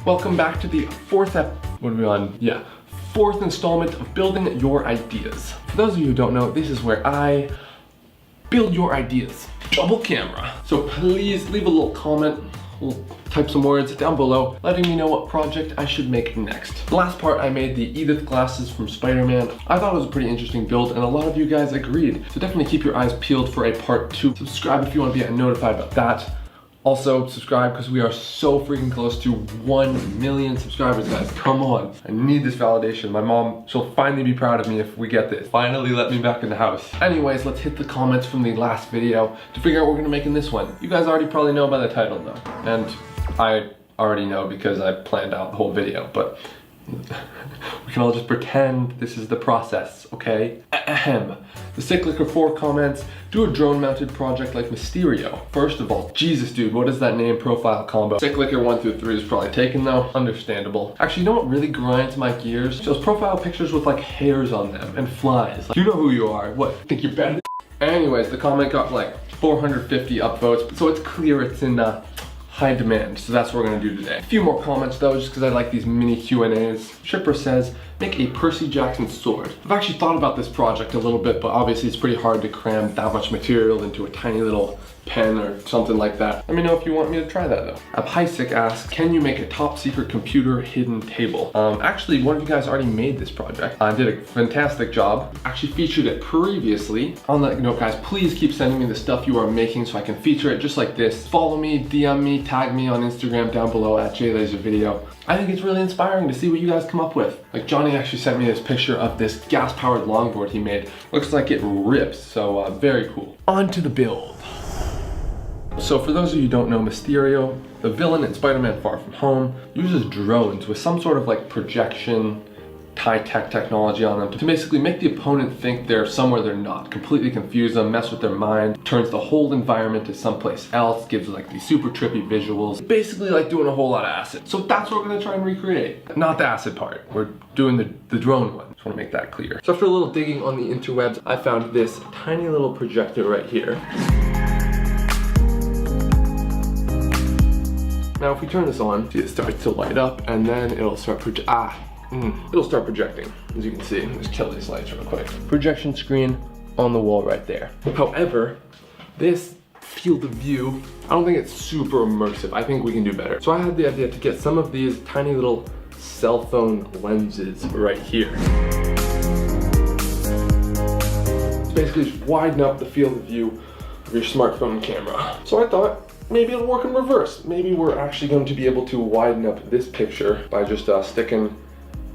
Welcome back to the fourth installment of Building Your Ideas. For those of you who don't know, this is where I build your ideas. Double camera. So please leave a little comment, type some words down below, letting me know what project I should make next. The last part I made the Edith glasses from Spider-Man. I thought it was a pretty interesting build and a lot of you guys agreed. So definitely keep your eyes peeled for a part 2. Subscribe if you want to be notified about that. Also, subscribe because we are so freaking close to 1 million subscribers, guys. Come on. I need this validation. My mom, she'll finally be proud of me if we get this. Finally let me back in the house. Anyways, let's hit the comments from the last video to figure out what we're gonna make in this one. You guys already probably know by the title though. And I already know because I planned out the whole video, but we can all just pretend this is the process, okay? Ahem. The Cyclicker 4 comments, do a drone mounted project like Mysterio. First of all, Jesus dude, what is that name profile combo? Cyclicker 1 through 3 is probably taken though, understandable. Actually, you know what really grinds my gears? Those profile pictures with like hairs on them and flies. Like, you know who you are, what, think you're better? Anyways, the comment got like 450 upvotes, so it's clear it's in high demand, so that's what we're gonna do today. A few more comments though, just because I like these mini Q&As. Shipper says, make a Percy Jackson sword. I've actually thought about this project a little bit, but obviously it's pretty hard to cram that much material into a tiny little pen or something like that. Let me know if you want me to try that though. Abhisik asks, can you make a top secret computer hidden table? Actually, one of you guys already made this project. I did a fantastic job. Actually featured it previously. On that note, guys, please keep sending me the stuff you are making so I can feature it just like this. Follow me, DM me, tag me on Instagram down below at Jlazer video. I think it's really inspiring to see what you guys come up with. Like Johnny actually sent me this picture of this gas-powered longboard he made. Looks like it rips, so very cool. On to the build. So for those of you who don't know, Mysterio, the villain in Spider-Man Far From Home, uses drones with some sort of like projection, high-tech technology on them to basically make the opponent think they're somewhere they're not, completely confuse them, mess with their mind, turns the whole environment to someplace else, gives like these super trippy visuals, basically like doing a whole lot of acid. So that's what we're gonna try and recreate. Not the acid part, we're doing the drone one. Just wanna make that clear. So after a little digging on the interwebs, I found this tiny little projector right here. Now if we turn this on, see it starts to light up and then it'll start it'll start projecting, as you can see. Let's kill these lights real quick. Projection screen on the wall right there. However, this field of view, I don't think it's super immersive. I think we can do better. So I had the idea to get some of these tiny little cell phone lenses right here. It's basically just widen up the field of view of your smartphone camera. So I thought, maybe it'll work in reverse. Maybe we're actually going to be able to widen up this picture by just sticking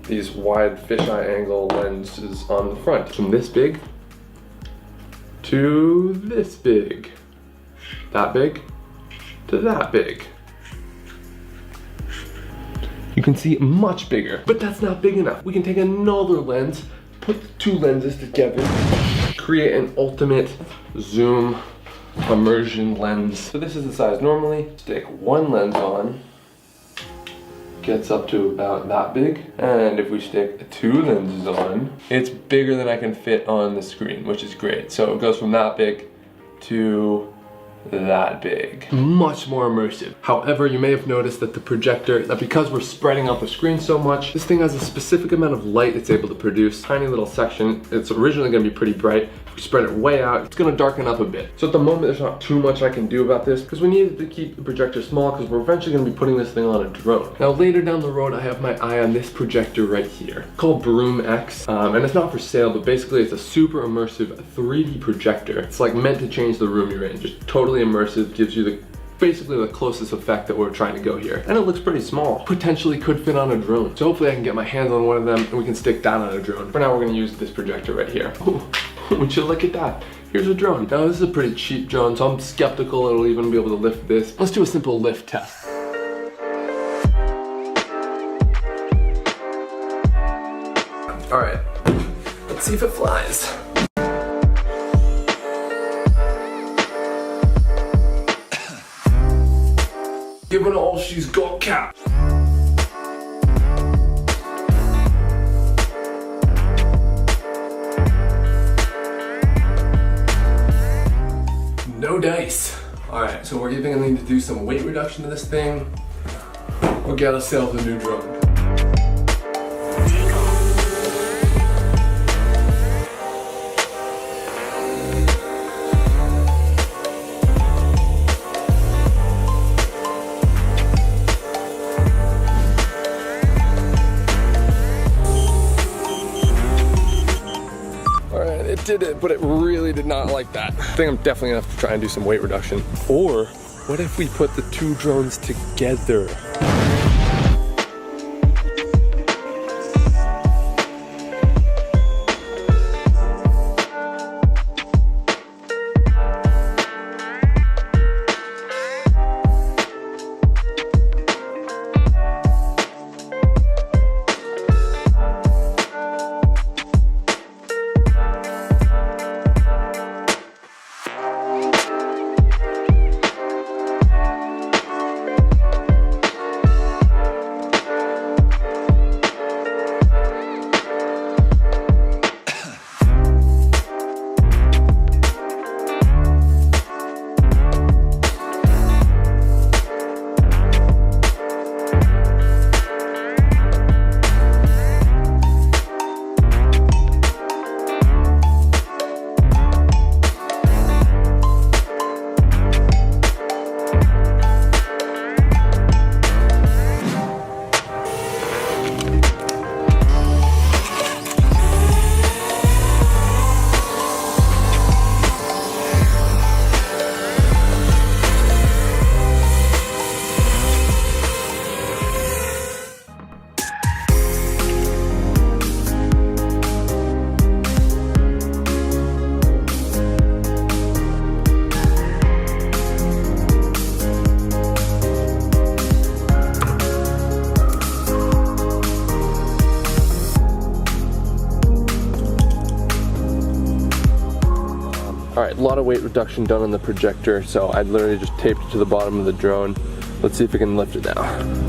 these wide fisheye angle lenses on the front. From this big to this big. That big to that big. You can see much bigger, but that's not big enough. We can take another lens, put the two lenses together, create an ultimate zoom immersion lens. So this is the size. Normally, stick one lens on, gets up to about that big. And if we stick two lenses on, it's bigger than I can fit on the screen, which is great. So it goes from that big to that big. Much more immersive. However, you may have noticed that the projector, that because we're spreading out the screen so much, this thing has a specific amount of light it's able to produce. Tiny little section. It's originally gonna be pretty bright. If we spread it way out, it's gonna darken up a bit. So at the moment, there's not too much I can do about this because we needed to keep the projector small because we're eventually gonna be putting this thing on a drone. Now later down the road, I have my eye on this projector right here called Broom X. And it's not for sale, but basically it's a super immersive 3D projector. It's like meant to change the room you're in. Just totally immersive, gives you basically the closest effect that we're trying to go here. And it looks pretty small. Potentially could fit on a drone. So hopefully I can get my hands on one of them and we can stick that on a drone. For now, we're gonna use this projector right here. Ooh, would you look at that? Here's a drone. Now this is a pretty cheap drone, so I'm skeptical it'll even be able to lift this. Let's do a simple lift test. All right, let's see if it flies. Giving all she's got, cap. No dice. All right, so we're even gonna need to do some weight reduction to this thing. We'll get ourselves a new drone. It did it, but it really did not like that. I think I'm definitely gonna have to try and do some weight reduction. Or what if we put the two drones together? Alright, a lot of weight reduction done on the projector, so I literally just taped it to the bottom of the drone. Let's see if we can lift it now.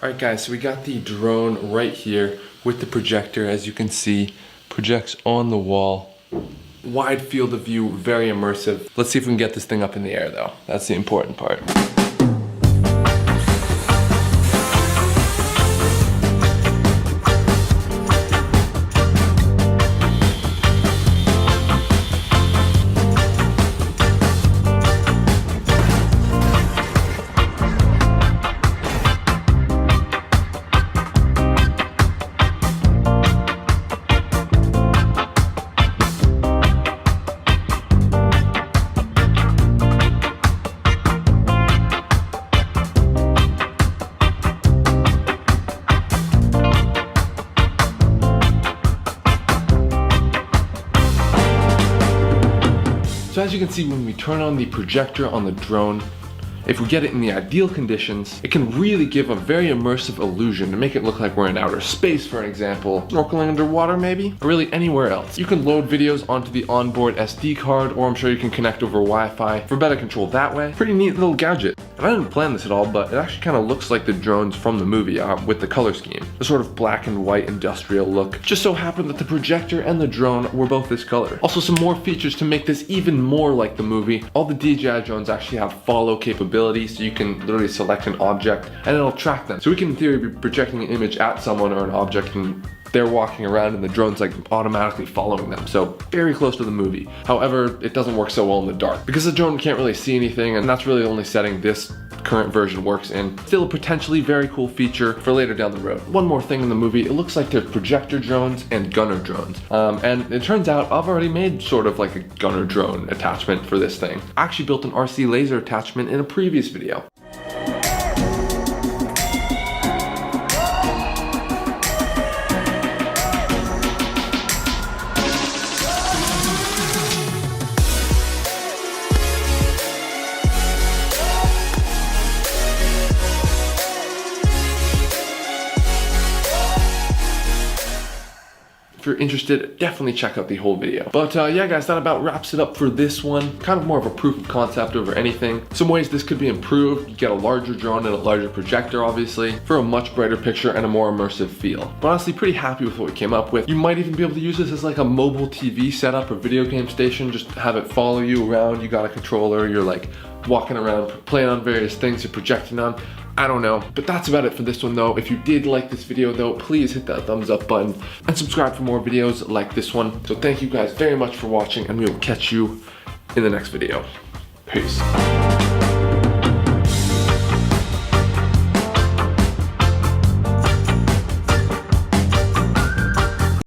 Alright guys, so we got the drone right here with the projector. As you can see, projects on the wall. Wide field of view, very immersive. Let's see if we can get this thing up in the air though. That's the important part. So as you can see, when we turn on the projector on the drone, if we get it in the ideal conditions, it can really give a very immersive illusion to make it look like we're in outer space, for an example, snorkeling underwater maybe, or really anywhere else. You can load videos onto the onboard SD card, or I'm sure you can connect over Wi-Fi for better control that way. Pretty neat little gadget. And I didn't plan this at all, but it actually kind of looks like the drones from the movie with the color scheme. The sort of black and white industrial look. Just so happened that the projector and the drone were both this color. Also some more features to make this even more like the movie. All the DJI drones actually have follow capability, so you can literally select an object and it'll track them. So we can in theory be projecting an image at someone or an object and they're walking around and the drone's like automatically following them. So very close to the movie. However, it doesn't work so well in the dark because the drone can't really see anything, and that's really the only setting this current version works in. Still a potentially very cool feature for later down the road. One more thing in the movie, it looks like there's projector drones and gunner drones. And it turns out I've already made sort of like a gunner drone attachment for this thing. I actually built an RC laser attachment in a previous video. if you're interested, definitely check out the whole video. But yeah guys, that about wraps it up for this one. Kind of more of a proof of concept over anything. Some ways this could be improved: you get a larger drone and a larger projector, obviously, for a much brighter picture and a more immersive feel. But honestly, pretty happy with what we came up with. You might even be able to use this as like a mobile TV setup or video game station. Just have it follow you around. You got a controller, you're like walking around playing on various things you're projecting on. I don't know, but that's about it for this one though. If you did like this video though, please hit that thumbs up button and subscribe for more videos like this one. So thank you guys very much for watching, and we will catch you in the next video. Peace.